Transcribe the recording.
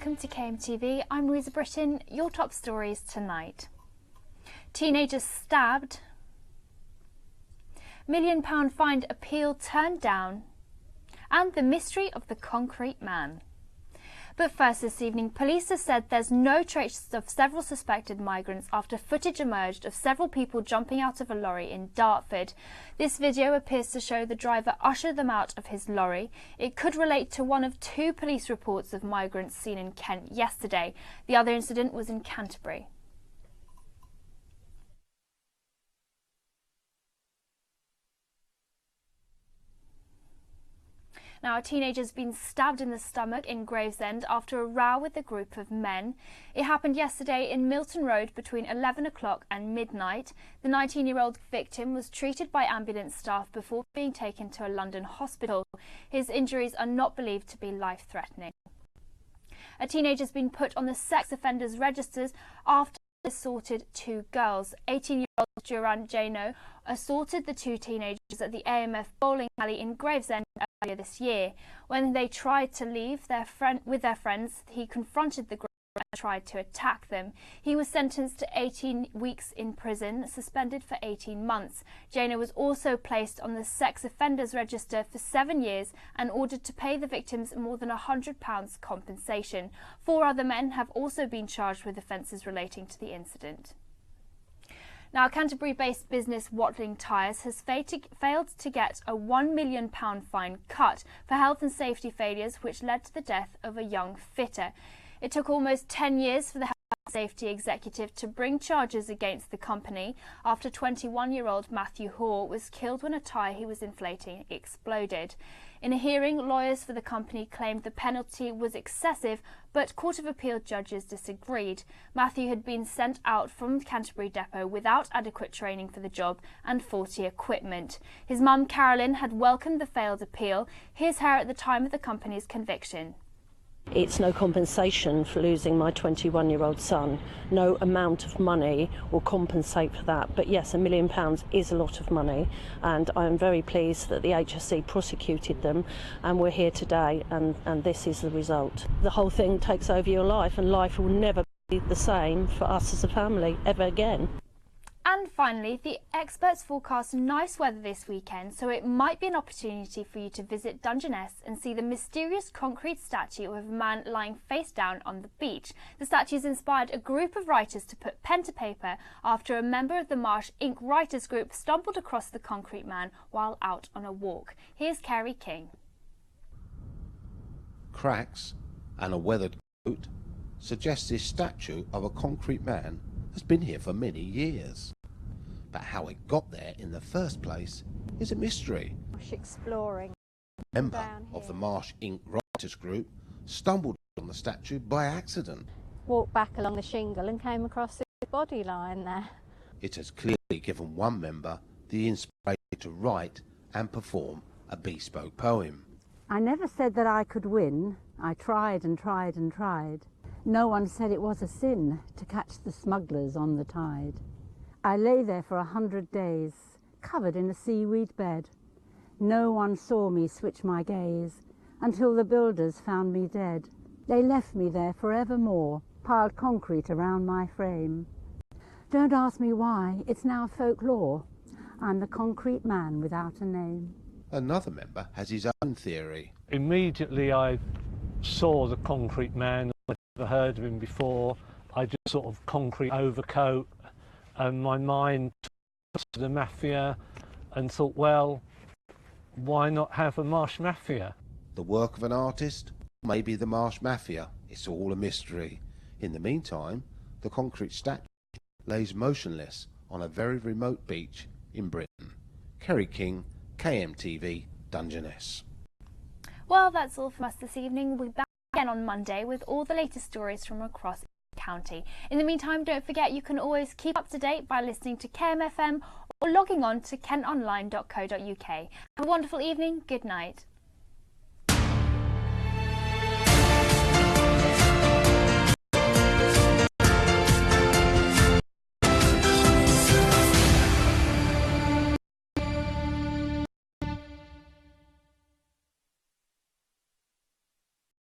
welcome to KMTV. I'm Louisa Britton. Your top stories tonight. Teenagers stabbed. £1 million fine appeal turned down. And the mystery of the concrete man. But first this evening, police have said there's no trace of several suspected migrants after footage emerged of several people jumping out of a lorry in Dartford. This video appears to show the driver usher them out of his lorry. It could relate to one of two police reports of migrants seen in Kent yesterday. The other incident was in Canterbury. Now, a teenager has been stabbed in the stomach in Gravesend after a row with a group of men. It happened yesterday in Milton Road between 11 o'clock and midnight. The 19-year-old victim was treated by ambulance staff before being taken to a London hospital. His injuries are not believed to be life-threatening. A teenager has been put on the sex offenders registers after assaulted two girls. 18-year-old Duran Jano assaulted the two teenagers at the AMF bowling alley in Gravesend earlier this year. When they tried to leave with their friends, he confronted the group and tried to attack them. He was sentenced to 18 weeks in prison, suspended for 18 months. Jano was also placed on the sex offenders register for 7 years and ordered to pay the victims more than £100 compensation. 4 other men have also been charged with offences relating to the incident. Now, Canterbury-based business Watling Tyres has failed to get a £1 million fine cut for health and safety failures which led to the death of a young fitter. It took almost 10 years for the health and safety executive to bring charges against the company after 21-year-old Matthew Hoare was killed when a tyre he was inflating exploded. In a hearing, lawyers for the company claimed the penalty was excessive, but Court of Appeal judges disagreed. Matthew had been sent out from the Canterbury depot without adequate training for the job and faulty equipment. His mum, Carolyn, had welcomed the failed appeal. Here's her at the time of the company's conviction. It's no compensation for losing my 21-year-old son. No amount of money will compensate for that. But yes, £1 million is a lot of money, and I'm very pleased that the HSE prosecuted them, and we're here today, and this is the result. The whole thing takes over your life, and life will never be the same for us as a family ever again. And finally, the experts forecast nice weather this weekend, so it might be an opportunity for you to visit Dungeness and see the mysterious concrete statue of a man lying face down on the beach. The statue has inspired a group of writers to put pen to paper after a member of the Marsh Inc. writers group stumbled across the concrete man while out on a walk. Here's Kerry King. Cracks and a weathered coat suggest this statue of a concrete man has been here for many years. But how it got there in the first place is a mystery. Exploring. A member of the Marsh Inc. writers group stumbled on the statue by accident. Walked back along the shingle and came across the body lying there. It has clearly given one member the inspiration to write and perform a bespoke poem. I never said that I could win. I tried and tried and tried. No one said it was a sin to catch the smugglers on the tide. I lay there for 100 days, covered in a seaweed bed. No one saw me switch my gaze until the builders found me dead. They left me there forevermore, piled concrete around my frame. Don't ask me why, it's now folklore. I'm the concrete man without a name. Another member has his own theory. Immediately I saw the concrete man. I'd never heard of him before. I just sort of concrete overcoat, and my mind took to the mafia and thought, well, why not have a Marsh Mafia? The work of an artist? Maybe the Marsh Mafia. It's all a mystery. In the meantime, the concrete statue lays motionless on a very remote beach in Britain. Kerry King, KMTV, Dungeness. Well, that's all from us this evening. We'll be back again on Monday with all the latest stories from across the county. In the meantime, don't forget you can always keep up to date by listening to KMFM or logging on to kentonline.co.uk. Have a wonderful evening. Good night.